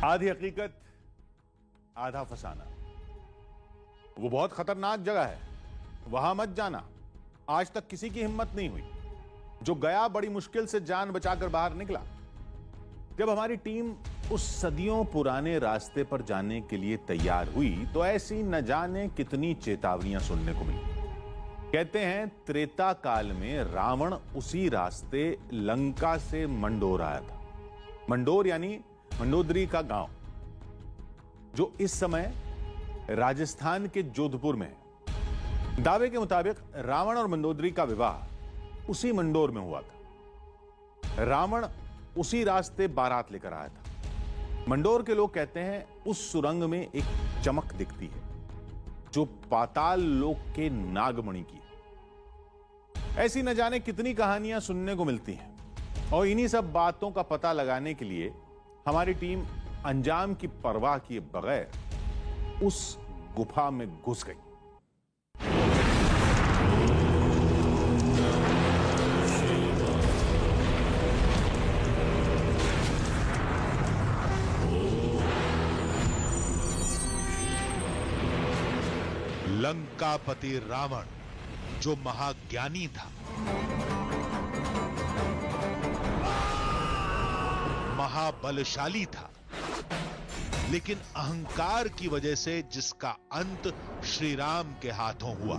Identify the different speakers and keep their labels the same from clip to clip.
Speaker 1: आधी हकीकत आधा फसाना। वो बहुत खतरनाक जगह है, वहां मत जाना। आज तक किसी की हिम्मत नहीं हुई। जो गया बड़ी मुश्किल से जान बचाकर बाहर निकला। जब हमारी टीम उस सदियों पुराने रास्ते पर जाने के लिए तैयार हुई तो ऐसी न जाने कितनी चेतावनियां सुनने को मिली। कहते हैं त्रेता काल में रावण उसी रास्ते लंका से मंडोर आया था। मंडोर यानी मंडोदरी का गांव, जो इस समय राजस्थान के जोधपुर में है। दावे के मुताबिक रावण और मंडोदरी का विवाह उसी मंडोर में हुआ था। रावण उसी रास्ते बारात लेकर आया था। मंडोर के लोग कहते हैं उस सुरंग में एक चमक दिखती है जो पाताल लोक के नागमणि की है। ऐसी न जाने कितनी कहानियां सुनने को मिलती हैं और इन्हीं सब बातों का पता लगाने के लिए हमारी टीम अंजाम की परवाह किए बगैर उस गुफा में घुस गई।
Speaker 2: लंकापति रावण जो महाज्ञानी था, महाबलशाली था, लेकिन अहंकार की वजह से जिसका अंत श्री राम के हाथों हुआ।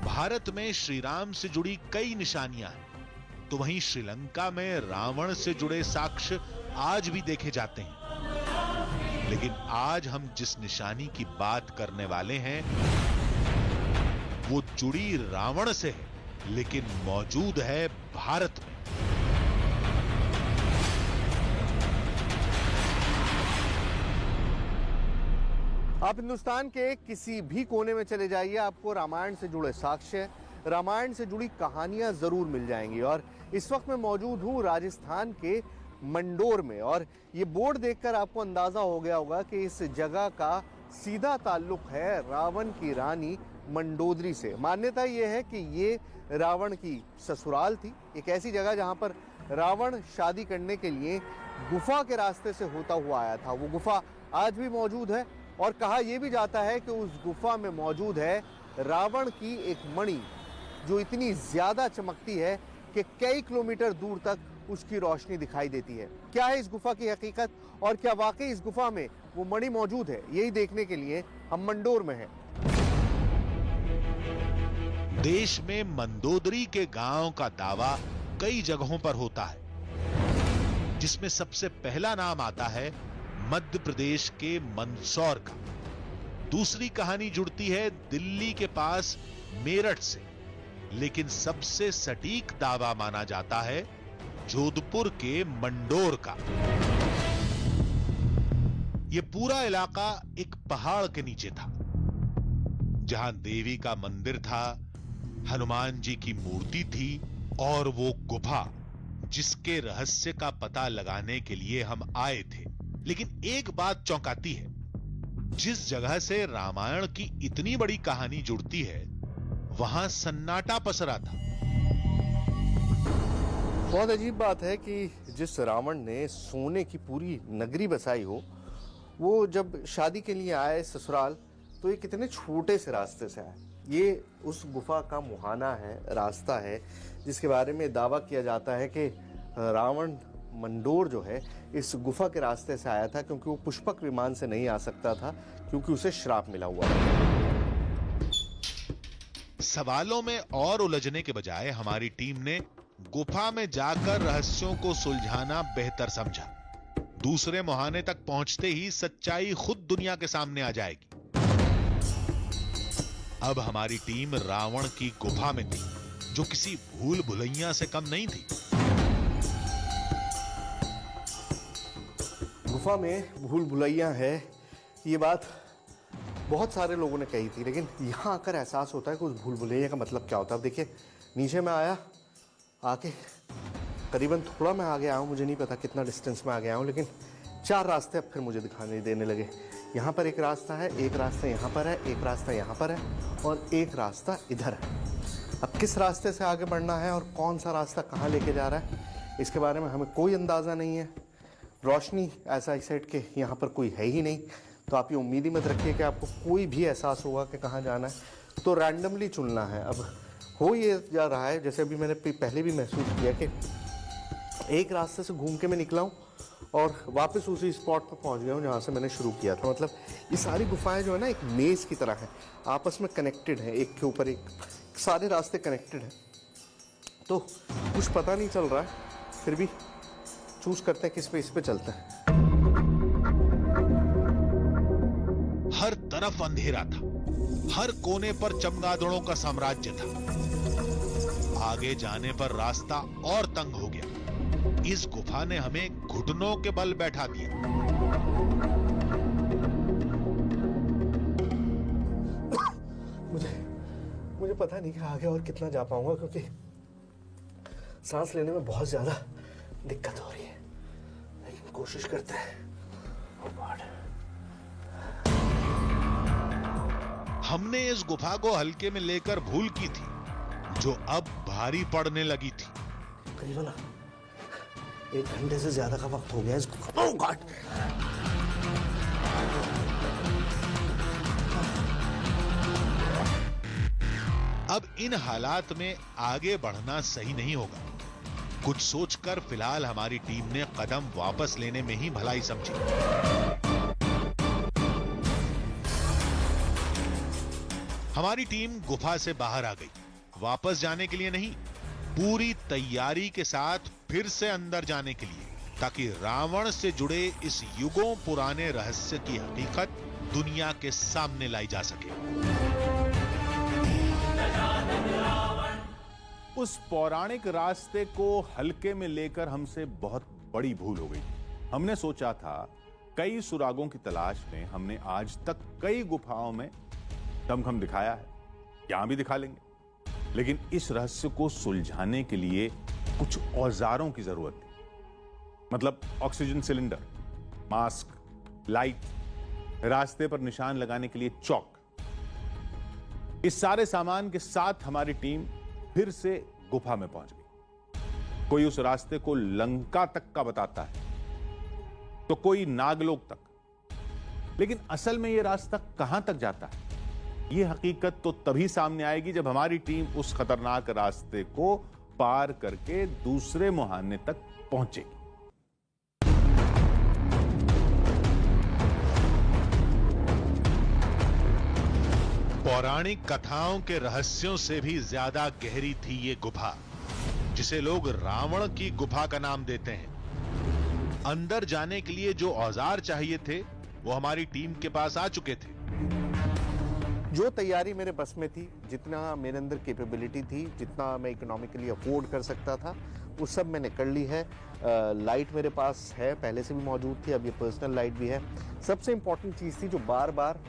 Speaker 2: भारत में श्री राम से जुड़ी कई निशानियां हैं, तो वहीं श्रीलंका में रावण से जुड़े साक्ष्य आज भी देखे जाते हैं। लेकिन आज हम जिस निशानी की बात करने वाले हैं वो जुड़ी रावण से है, लेकिन मौजूद है भारत में।
Speaker 3: आप हिंदुस्तान के किसी भी कोने में चले जाइए, आपको रामायण से जुड़े साक्ष्य, रामायण से जुड़ी कहानियां जरूर मिल जाएंगी। और इस वक्त मैं मौजूद हूं राजस्थान के मंडोर में, और ये बोर्ड देखकर आपको अंदाजा हो गया होगा कि इस जगह का सीधा ताल्लुक है रावण की रानी मंडोदरी से। मान्यता ये है कि ये रावण की ससुराल थी, एक ऐसी जगह जहां पर रावण शादी करने के लिए गुफा के रास्ते से होता हुआ आया था। वो गुफा आज भी मौजूद है और कहा यह भी जाता है कि उस गुफा में मौजूद है रावण की एक मणि जो इतनी ज्यादा चमकती है कि कई किलोमीटर दूर तक उसकी रोशनी दिखाई देती है। क्या है इस गुफा की हकीकत और क्या वाकई इस गुफा में वो मणि मौजूद है, यही देखने के लिए हम मंडोर में हैं।
Speaker 2: देश में मंदोदरी के गांव का दावा कई जगहों पर होता है, जिसमें सबसे पहला नाम आता है मध्य प्रदेश के मंदसौर का। दूसरी कहानी जुड़ती है दिल्ली के पास मेरठ से, लेकिन सबसे सटीक दावा माना जाता है जोधपुर के मंडोर का। यह पूरा इलाका एक पहाड़ के नीचे था, जहां देवी का मंदिर था, हनुमान जी की मूर्ति थी और वो गुफा जिसके रहस्य का पता लगाने के लिए हम आए थे। लेकिन एक बात चौंकाती है, जिस जगह से रामायण की इतनी बड़ी कहानी जुड़ती है वहां सन्नाटा पसरा था।
Speaker 3: बहुत अजीब बात है कि जिस रावण ने सोने की पूरी नगरी बसाई हो, वो जब शादी के लिए आए ससुराल तो ये कितने छोटे से रास्ते से आए। ये उस गुफा का मुहाना है, रास्ता है, जिसके बारे में दावा किया जाता है कि रावण मंडोर जो है इस गुफा के रास्ते से आया था, क्योंकि वो पुष्पक विमान से नहीं आ सकता था, क्योंकि उसे श्राप मिला हुआ था।
Speaker 2: सवालों में और उलझने के बजाय हमारी टीम ने गुफा में जाकर रहस्यों को सुलझाना बेहतर समझा। दूसरे मुहाने तक पहुंचते ही सच्चाई खुद दुनिया के सामने आ जाएगी। अब हमारी टीम रावण की गुफा में थी, जो किसी भूल भुलैया से कम नहीं थी।
Speaker 3: गुफा में भूल भुलैया है, ये बात बहुत सारे लोगों ने कही थी, लेकिन यहाँ आकर एहसास होता है कि उस भूल भुलैया का मतलब क्या होता है। अब देखिए, नीचे में आया, आके करीबन थोड़ा मैं आगे आया हूँ, मुझे नहीं पता कितना डिस्टेंस में आ गया हूँ, लेकिन 4 रास्ते अब फिर मुझे दिखाने देने लगे। यहाँ पर एक रास्ता है, एक रास्ता यहाँ पर है, एक रास्ता यहाँ पर है और एक रास्ता इधर है। अब किस रास्ते से आगे बढ़ना है और कौन सा रास्ता कहाँ लेके जा रहा है, इसके बारे में हमें कोई अंदाज़ा नहीं है। रोशनी ऐसा आई सेड के यहाँ पर कोई है ही नहीं, तो आप ये उम्मीद ही मत रखिए कि आपको कोई भी एहसास होगा कि कहाँ जाना है। तो रैंडमली चुनना है। अब हो ये जा रहा है, जैसे अभी मैंने पहले भी महसूस किया कि एक रास्ते से घूम के मैं निकला हूँ और वापस उसी स्पॉट पर पहुँच गया हूँ जहाँ से मैंने शुरू किया था। मतलब ये सारी गुफाएं जो है ना, एक मेज़ की तरह है, आपस में कनेक्टेड है, एक के ऊपर एक, सारे रास्ते कनेक्टेड हैं। तो कुछ पता नहीं चल रहा है, फिर भी चूज करते हैं किस पे, इस पे चलते हैं।
Speaker 2: हर तरफ अंधेरा था, हर कोने पर चमगादड़ों का साम्राज्य था। आगे जाने पर रास्ता और तंग हो गया। इस गुफा ने हमें घुटनों के बल बैठा दिया।
Speaker 3: मुझे पता नहीं कि आगे और कितना जा पाऊंगा, क्योंकि सांस लेने में बहुत ज्यादा दिक्कत हो रही है, लेकिन कोशिश करते हैं। Oh God.
Speaker 2: हमने इस गुफा को हल्के में लेकर भूल की थी, जो अब भारी पड़ने लगी थी।
Speaker 3: करीबन 1 घंटे से ज्यादा का वक्त हो गया इसको। Oh God.
Speaker 2: अब इन हालात में आगे बढ़ना सही नहीं होगा। कुछ सोचकर फिलहाल हमारी टीम ने कदम वापस लेने में ही भलाई समझी। हमारी टीम गुफा से बाहर आ गई, वापस जाने के लिए नहीं, पूरी तैयारी के साथ फिर से अंदर जाने के लिए, ताकि रावण से जुड़े इस युगों पुराने रहस्य की हकीकत दुनिया के सामने लाई जा सके।
Speaker 1: उस पौराणिक रास्ते को हल्के में लेकर हमसे बहुत बड़ी भूल हो गई। हमने सोचा था कई सुरागों की तलाश में हमने आज तक कई गुफाओं में दमखम दिखाया है, यहां भी दिखा लेंगे, लेकिन इस रहस्य को सुलझाने के लिए कुछ औजारों की जरूरत थी। मतलब ऑक्सीजन सिलेंडर, मास्क, लाइट, रास्ते पर निशान लगाने के लिए चौक। इस सारे सामान के साथ हमारी टीम फिर से गुफा में पहुंच गई। कोई उस रास्ते को लंका तक का बताता है, तो कोई नागलोक तक, लेकिन असल में यह रास्ता कहां तक जाता है, यह हकीकत तो तभी सामने आएगी जब हमारी टीम उस खतरनाक रास्ते को पार करके दूसरे मुहाने तक पहुंचेगी।
Speaker 2: पौराणिक कथाओं के रहस्यों से भी ज्यादा गहरी थी ये गुफा, जिसे लोग रावण की गुफा का नाम देते हैं। अंदर जाने के लिए जो औजार चाहिए थे वो हमारी टीम के पास आ चुके थे।
Speaker 3: जो तैयारी मेरे बस में थी, जितना मेरे अंदर कैपेबिलिटी थी, जितना मैं इकोनॉमिकली अफोर्ड कर सकता था, वो सब मैंने कर ली है। लाइट मेरे पास है, पहले से भी मौजूद थी, अब ये पर्सनल लाइट भी है। सबसे इंपॉर्टेंट चीज़ थी जो बार बार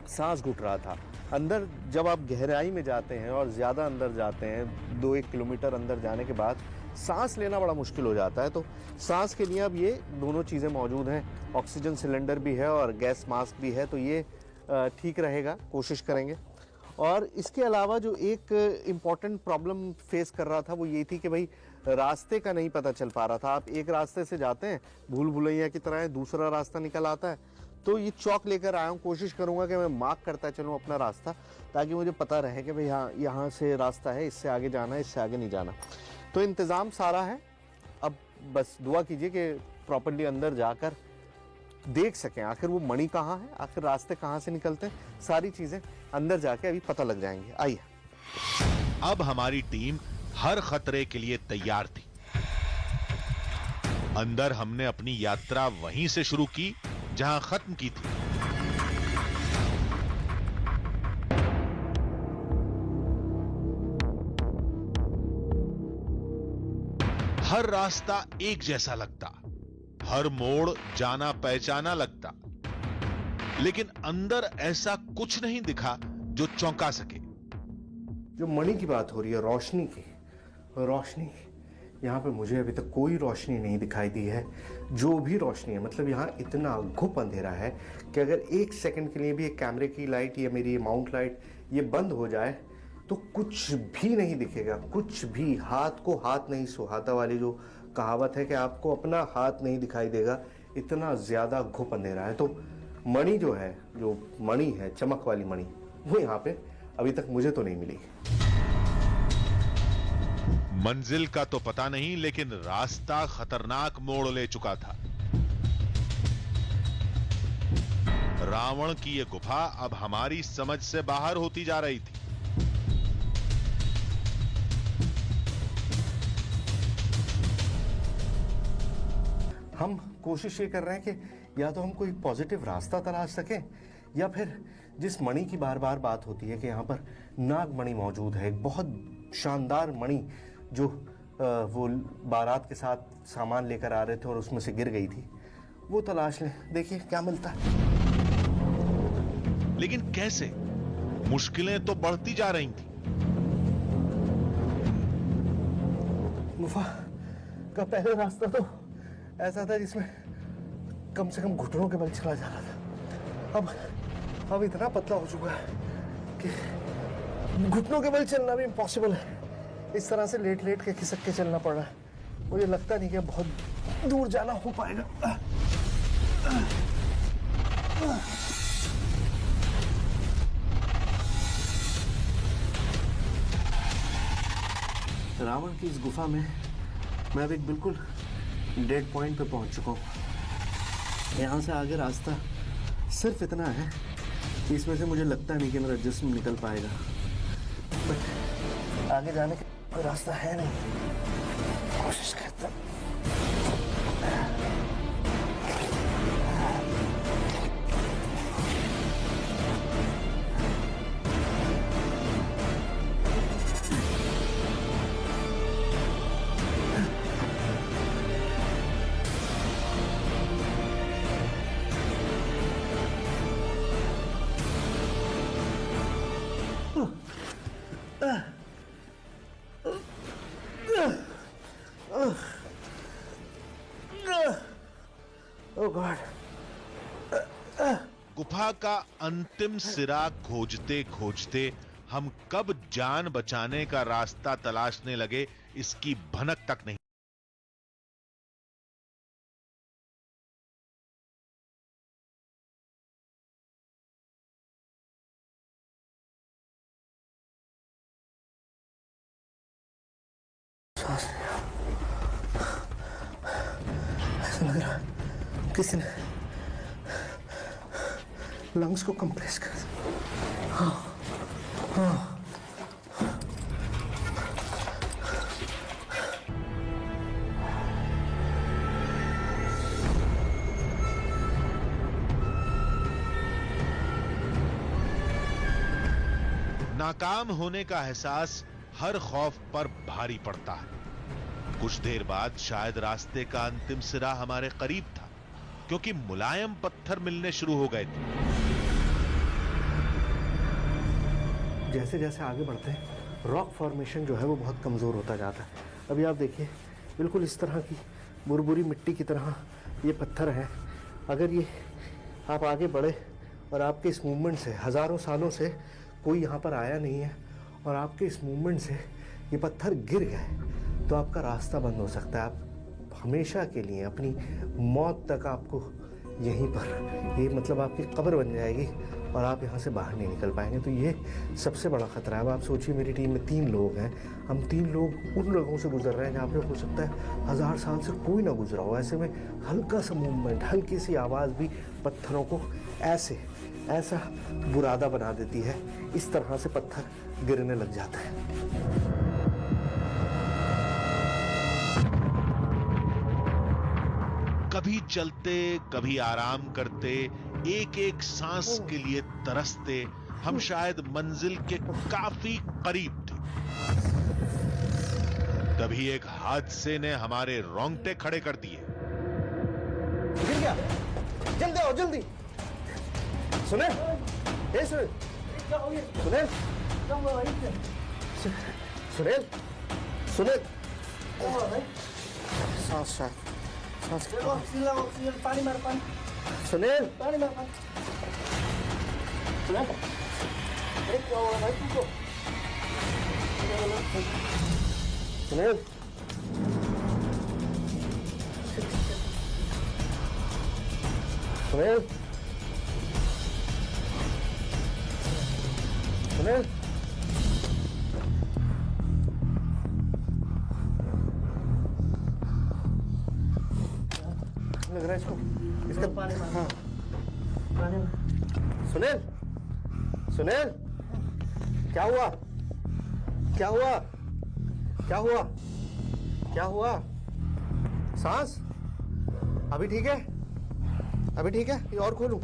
Speaker 3: सांस घुट रहा था। अंदर जब आप गहराई में जाते हैं और ज़्यादा अंदर जाते हैं, 2-1 किलोमीटर अंदर जाने के बाद सांस लेना बड़ा मुश्किल हो जाता है। तो सांस के लिए अब ये दोनों चीज़ें मौजूद हैं, ऑक्सीजन सिलेंडर भी है और गैस मास्क भी है, तो ये ठीक रहेगा, कोशिश करेंगे। और इसके अलावा जो एक इम्पॉर्टेंट प्रॉब्लम फेस कर रहा था वो ये थी कि भाई रास्ते का नहीं पता चल पा रहा था। आप एक रास्ते से जाते हैं, भूल भुलैया की तरह है, दूसरा रास्ता निकल आता है। तो ये चौक लेकर आया हूँ, कोशिश करूँगा कि मैं मार्क करता चलूँ अपना रास्ता, ताकि मुझे पता रहे कि भाई यहाँ से रास्ता है, इससे आगे जाना है, इससे आगे नहीं जाना। तो इंतज़ाम सारा है, अब बस दुआ कीजिए कि प्रॉपर्ली अंदर जाकर देख सकें आखिर वो मणि कहाँ है, आखिर रास्ते कहाँ से निकलते हैं, सारी चीज़ें अंदर जाके अभी पता लग जाएंगी। आइए।
Speaker 2: अब हमारी टीम हर खतरे के लिए तैयार थी। अंदर हमने अपनी यात्रा वहीं से शुरू की जहां खत्म की थी। हर रास्ता एक जैसा लगता, हर मोड़ जाना पहचाना लगता, लेकिन अंदर ऐसा कुछ नहीं दिखा जो चौंका सके।
Speaker 3: जो मणि की बात हो रही है, रोशनी की, रोशनी यहाँ पे मुझे अभी तक कोई रोशनी नहीं दिखाई दी है। जो भी रोशनी है, मतलब यहाँ इतना घुप अंधेरा है कि अगर 1 सेकंड के लिए भी एक कैमरे की लाइट या मेरी ये माउंट लाइट ये बंद हो जाए तो कुछ भी नहीं दिखेगा, कुछ भी। हाथ को हाथ नहीं सुहाता वाली जो कहावत है कि आपको अपना हाथ नहीं दिखाई देगा, इतना ज्यादा घुप अंधेरा है। तो मणि जो है, जो मणि है, चमक वाली मणि, वो यहाँ पे अभी तक मुझे तो नहीं मिली।
Speaker 2: मंजिल का तो पता नहीं, लेकिन रास्ता खतरनाक मोड़ ले चुका था। रावण की यह गुफा अब हमारी समझ से बाहर होती जा रही थी।
Speaker 3: हम कोशिश ये कर रहे हैं कि या तो हम कोई पॉजिटिव रास्ता तलाश सकें, या फिर जिस मणि की बार बार बात होती है कि यहाँ पर नाग मणि मौजूद है, एक बहुत शानदार मणि जो वो बारात के साथ सामान लेकर आ रहे थे और उसमें से गिर गई थी, वो तलाश लें, देखिए क्या मिलता है।
Speaker 2: लेकिन कैसे? मुश्किलें तो बढ़ती जा रही थी।
Speaker 3: गुफा का पहला रास्ता तो ऐसा था जिसमें कम से कम घुटनों के बल चला जा रहा था। अब इतना पतला हो चुका है कि घुटनों के बल चलना भी इम्पॉसिबल है। इस तरह से लेट लेट के खिसक के चलना पड़ रहा है। मुझे लगता नहीं कि बहुत दूर जाना हो पाएगा। रावण की इस गुफा में मैं अब एक बिल्कुल डेड पॉइंट पे पहुंच चुका हूँ। यहाँ से आगे रास्ता सिर्फ इतना है कि इसमें से मुझे लगता नहीं कि मेरा जिस्म निकल पाएगा, बट आगे जाने का कोई रास्ता है नहीं। कोशिश करता हूँ। Oh God.
Speaker 2: गुफा का अंतिम सिरा खोजते खोजते हम कब जान बचाने का रास्ता तलाशने लगे, इसकी भनक तक नहीं।
Speaker 3: ऐसा लग रहा किसी ने लंग्स को कंप्रेस कर दिया। हाँ।
Speaker 2: नाकाम होने का एहसास हर खौफ पर भारी पड़ता है। कुछ देर बाद शायद रास्ते का अंतिम सिरा हमारे करीब था, क्योंकि मुलायम पत्थर मिलने शुरू हो गए थे।
Speaker 3: जैसे जैसे आगे बढ़ते हैं, रॉक फॉर्मेशन जो है वो बहुत कमज़ोर होता जाता है। अभी आप देखिए, बिल्कुल इस तरह की बुरबुरी मिट्टी की तरह ये पत्थर है। अगर ये आप आगे बढ़े और आपके इस मूवमेंट से, हज़ारों सालों से कोई यहाँ पर आया नहीं है, और आपके इस मूवमेंट से ये पत्थर गिर गए, तो आपका रास्ता बंद हो सकता है। आप हमेशा के लिए, अपनी मौत तक आपको यहीं पर, ये मतलब आपकी कब्र बन जाएगी और आप यहाँ से बाहर नहीं निकल पाएंगे। तो ये सबसे बड़ा खतरा है। अब आप सोचिए, मेरी टीम में 3 लोग हैं, हम 3 लोग उन लोगों से गुजर रहे हैं जहाँ पे हो सकता है 1000 साल से कोई ना गुजरा हो। ऐसे में हल्का सा मूवमेंट, हल्की सी आवाज़ भी पत्थरों को ऐसा बुरादा बना देती है। इस तरह से पत्थर गिरने लग जाता है।
Speaker 2: कभी चलते, कभी आराम करते, एक एक सांस के लिए तरसते, हम शायद मंजिल के काफी करीब थे। तभी एक हादसे ने हमारे रोंगटे खड़े कर दिए।
Speaker 3: गिर गया, जल्दी आओ, जल्दी। सुनील, ए सुनील, सुनील, सुनील, सुनील, सांस
Speaker 4: पानी मार, पानी।
Speaker 3: सुनील,
Speaker 4: पानी मार, पानी। सुनील, क्या हुआ भाई तुमको?
Speaker 3: सुनील सुनील सुनील लग रहा है इसको इसका हाँ सुनील सुनील क्या हुआ क्या हुआ क्या हुआ क्या हुआ सांस अभी ठीक है अभी ठीक है ये और खोलूं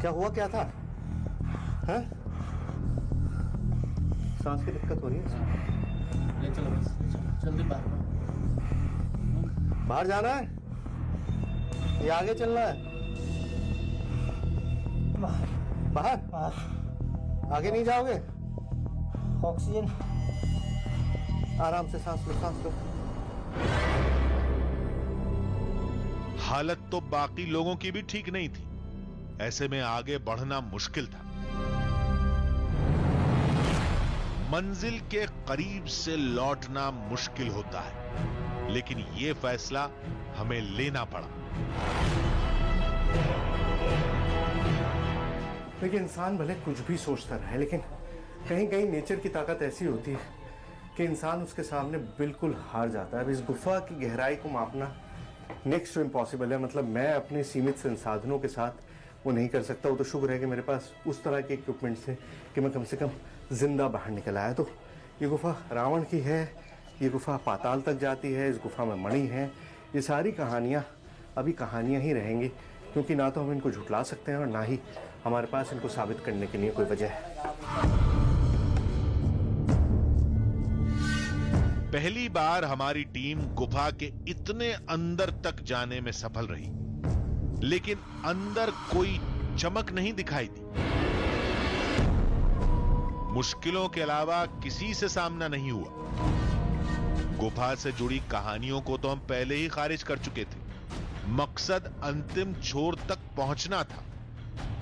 Speaker 3: क्या हुआ क्या था हैं सांस की दिक्कत हो रही है
Speaker 4: ले चलो बस जल्दी
Speaker 3: बाहर जाना है या आगे चलना है बाहर आगे नहीं जाओगे
Speaker 4: ऑक्सीजन
Speaker 3: आराम से सांस लो
Speaker 2: हालत तो बाकी लोगों की भी ठीक नहीं थी। ऐसे में आगे बढ़ना मुश्किल था। मंजिल के करीब से लौटना मुश्किल होता है, लेकिन यह फैसला हमें लेना पड़ा।
Speaker 3: देखिए इंसान भले कुछ भी सोचता रहे, लेकिन कहीं कहीं नेचर की ताकत ऐसी होती है कि इंसान उसके सामने बिल्कुल हार जाता है। अब इस गुफा की गहराई को मापना नेक्स्ट टू इम्पॉसिबल है। मतलब मैं अपने सीमित संसाधनों के साथ वो नहीं कर सकता। वो तो शुक्र है कि मेरे पास उस तरह के इक्विपमेंट थे कि मैं कम से कम जिंदा बाहर निकल आया। तो ये गुफा रावण की है, ये गुफा पाताल तक जाती है, इस गुफा में मणि है। ये सारी कहानियाँ अभी कहानियाँ ही रहेंगी, क्योंकि ना तो हम इनको झुठला सकते हैं और ना ही हमारे पास इनको साबित करने के लिए कोई वजह है।
Speaker 2: पहली बार हमारी टीम गुफा के इतने अंदर तक जाने में सफल रही, लेकिन अंदर कोई चमक नहीं दिखाई दी। मुश्किलों के अलावा किसी से सामना नहीं हुआ। गुफा से जुड़ी कहानियों को तो हम पहले ही खारिज कर चुके थे। मकसद अंतिम छोर तक पहुंचना था,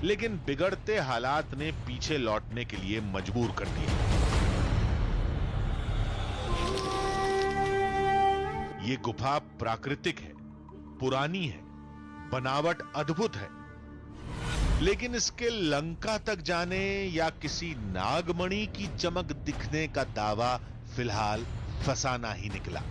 Speaker 2: लेकिन बिगड़ते हालात ने पीछे लौटने के लिए मजबूर कर दिया। ये गुफा प्राकृतिक है, पुरानी है, बनावट अद्भुत है, लेकिन इसके लंका तक जाने या किसी नागमणि की चमक दिखने का दावा फिलहाल फसाना ही निकला।